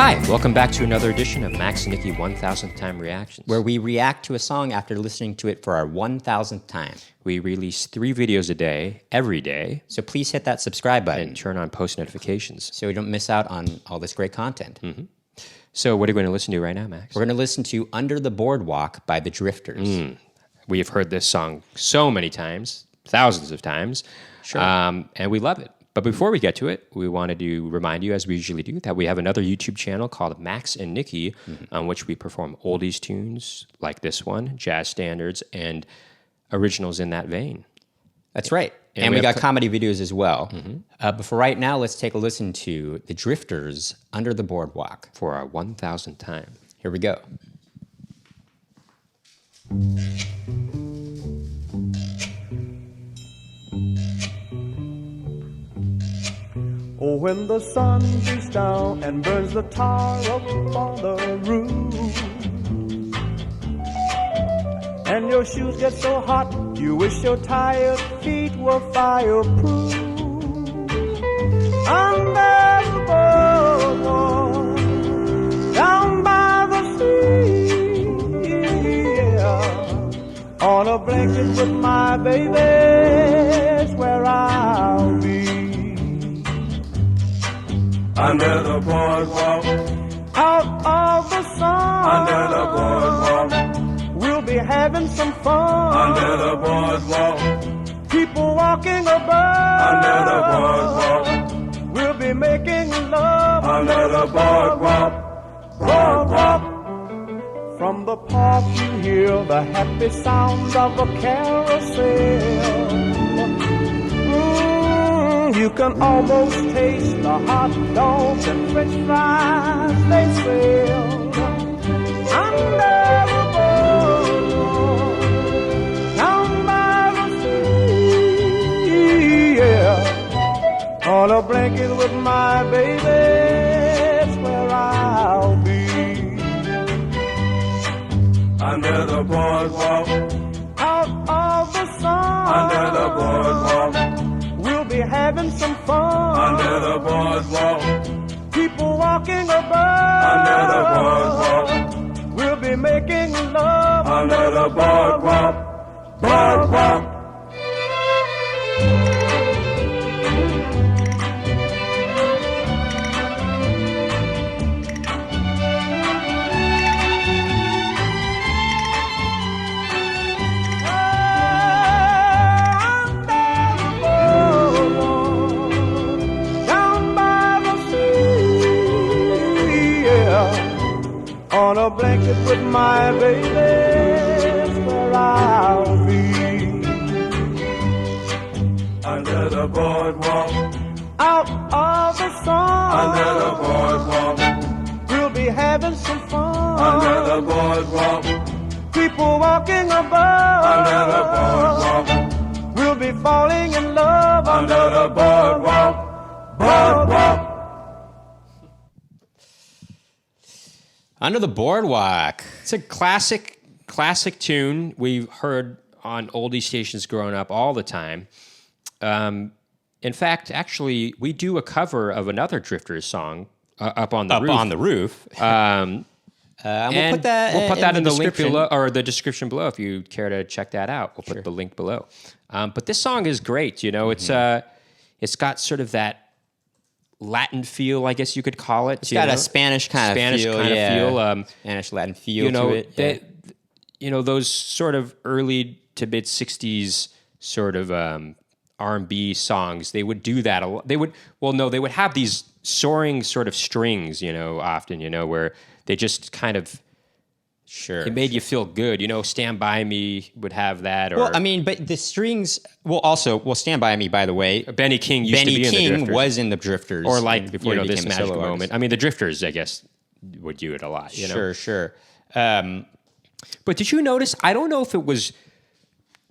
Hi, welcome back to another edition of Max and Nicky 1000th Time Reactions, where we react to a song after listening to it for our 1000th time. we release 3 videos a day, every day, So please hit that subscribe button and turn on post notifications. so you don't miss out on all this great content. So what are we going to listen to right now, Max? We're going to listen to Under the Boardwalk by the Drifters. We have heard this song so many times, thousands of times, and we love it. But before we get to it, we wanted to remind you, as we usually do, that we have another YouTube channel called Max and Nicky, on which we perform oldies tunes like this one, jazz standards, and originals in that vein. That's right. And we got comedy videos as well. But for right now, let's take a listen to the Drifters, Under the Boardwalk. For our 1000th time. Here we go. Oh, when the sun beats down and burns the tar up on the roof, and your shoes get so hot, you wish your tired feet were fireproof. Under the boardwalk, down by the sea, yeah, on a blanket with my baby's where I'll be. Under the boardwalk, out of the sun. Under the boardwalk, we'll be having some fun. Under the boardwalk, people walking above. Under the boardwalk, we'll be making love. Under the boardwalk, boardwalk. From the park you hear the happy sounds of a carousel. You can almost taste the hot dogs and french fries they sell. Under the boardwalk, down by the sea, yeah. On a blanket with my baby, that's where I'll be. Under the boardwalk, out of the sun. Under the boardwalk, we'll be having some fun. Under the boardwalk, people walking above. Under the boardwalk, we'll be making love. Under the boardwalk, boardwalk. On a blanket with my baby, that's where I'll be. Under the boardwalk, out of the sun. Under the boardwalk, we'll be having some fun. Under the boardwalk, people walking above. Under the boardwalk, we'll be falling in love. Under the boardwalk, boardwalk. Under the Boardwalk. It's a classic tune we've heard on oldie stations growing up all the time. In fact, actually, we do a cover of another Drifters song, Up on the Roof. Up on the Roof. And we'll put that in the link below, or the description below, if you care to check that out. We'll put the link below. But this song is great. You know, it's got sort of that Latin feel, I guess you could call it. It's got a Spanish kind of feel. Spanish Latin feel to it. You know, those sort of early to mid '60s sort of R&B songs. They would do that a lot. They would have these soaring sort of strings. You know, often. You know, where they just kind of. Sure. It made you feel good. You know, Stand By Me would have that. Or, well, I mean, but the strings... Stand By Me, by the way. Benny King used to be in the Drifters. Was in the Drifters. Or like, before this magical moment. I mean, the Drifters, I guess, would do it a lot. You know? Sure. But did you notice, I don't know if it was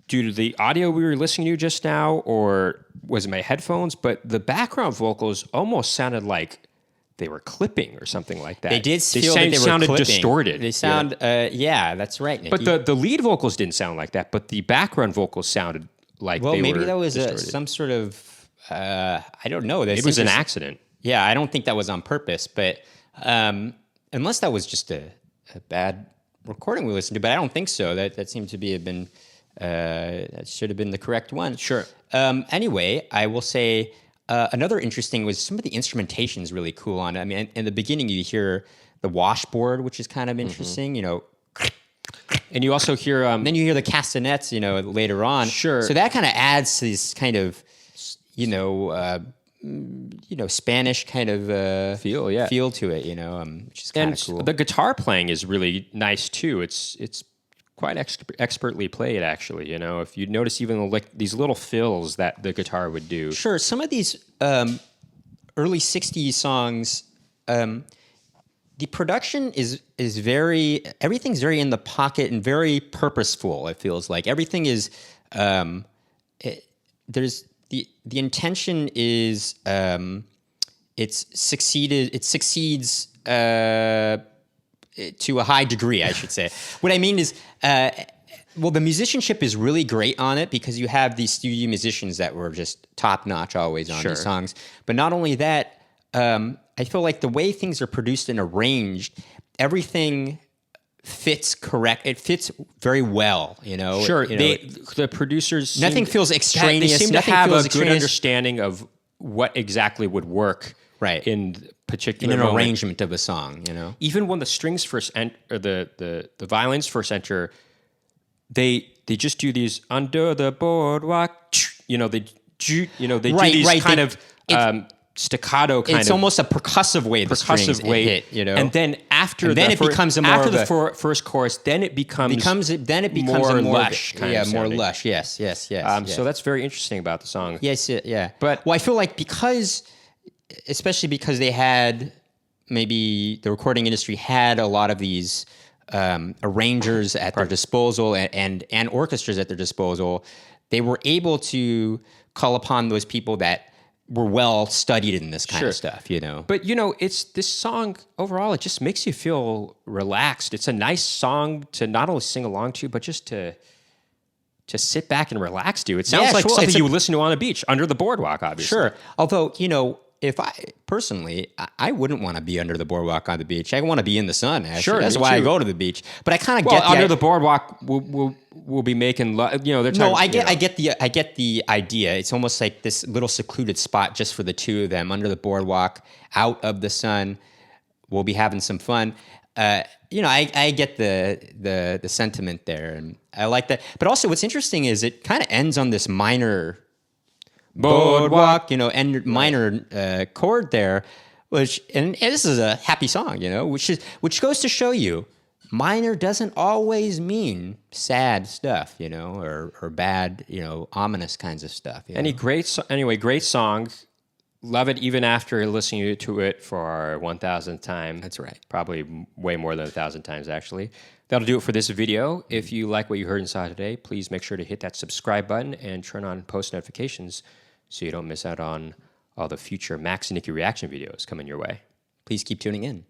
due to the audio we were listening to just now, or was it my headphones, but the background vocals almost sounded like they were clipping or something like that. They did feel that they were sounded clipping. distorted. They sound, yeah, that's right, Nicky. But the lead vocals didn't sound like that, but the background vocals sounded like they were maybe that was distorted. some sort of, I don't know. It was an accident. Yeah, I don't think that was on purpose, but Unless that was just a bad recording we listened to, but I don't think so. That seemed to have been that should have been the correct one. Sure. Anyway, I will say another interesting was some of the instrumentation is really cool on it. I mean, in the beginning you hear the washboard, which is kind of interesting. You know. And you also hear... then you hear the castanets, later on. Sure. So that kind of adds to this kind of, Spanish kind of feel to it, which is kind of cool. The guitar playing is really nice too. It's quite expertly played, actually. If you notice even like these little fills that the guitar would do. Sure. Some of these early '60s songs. The production is very, everything's very in the pocket and very purposeful. It feels like everything is, there's the intention is, it succeeds to a high degree, I should say. What I mean is, the musicianship is really great on it because you have these studio musicians that were just top notch always on these songs. But not only that, I feel like the way things are produced and arranged, everything fits correct. It fits very well, Sure, the producers... Nothing feels extraneous. They seem to have a good understanding of what exactly would work in particular in an arrangement of a song, Even when the strings first or the violins first enter, they just do these under the boardwalk, they do these kind of staccato kind of. It's almost a percussive way. The strings hit, And then after it becomes first chorus, then it becomes more lush. More lush. Yes. So that's very interesting about the song. Yes, yeah. But I feel like especially because they had maybe the recording industry had a lot of these arrangers at their disposal and orchestras at their disposal, they were able to call upon those people that were well studied in this kind of stuff, But it's this song overall. It just makes you feel relaxed. It's a nice song to not only sing along to, but just to sit back and relax to. It sounds like something you would listen to on a beach under the boardwalk, obviously. Sure. Although if I personally, I wouldn't want to be under the boardwalk on the beach. I want to be in the sun. Actually. Sure, that's why I go to the beach. But I kind of get under the boardwalk. We'll be making. They're talking, I get the idea. It's almost like this little secluded spot just for the two of them under the boardwalk, out of the sun. We'll be having some fun. I get the sentiment there, and I like that. But also, what's interesting is it kind of ends on this minor. Boardwalk, and minor chord there, and this is a happy song, which goes to show you, minor doesn't always mean sad stuff, or bad, ominous kinds of stuff. Great song. Love it even after listening to it for our 1,000th time. That's right. Probably way more than 1,000 times, actually. That'll do it for this video. If you like what you heard and saw today, please make sure to hit that subscribe button and turn on post notifications so you don't miss out on all the future Max and Nicky reaction videos coming your way. Please keep tuning in.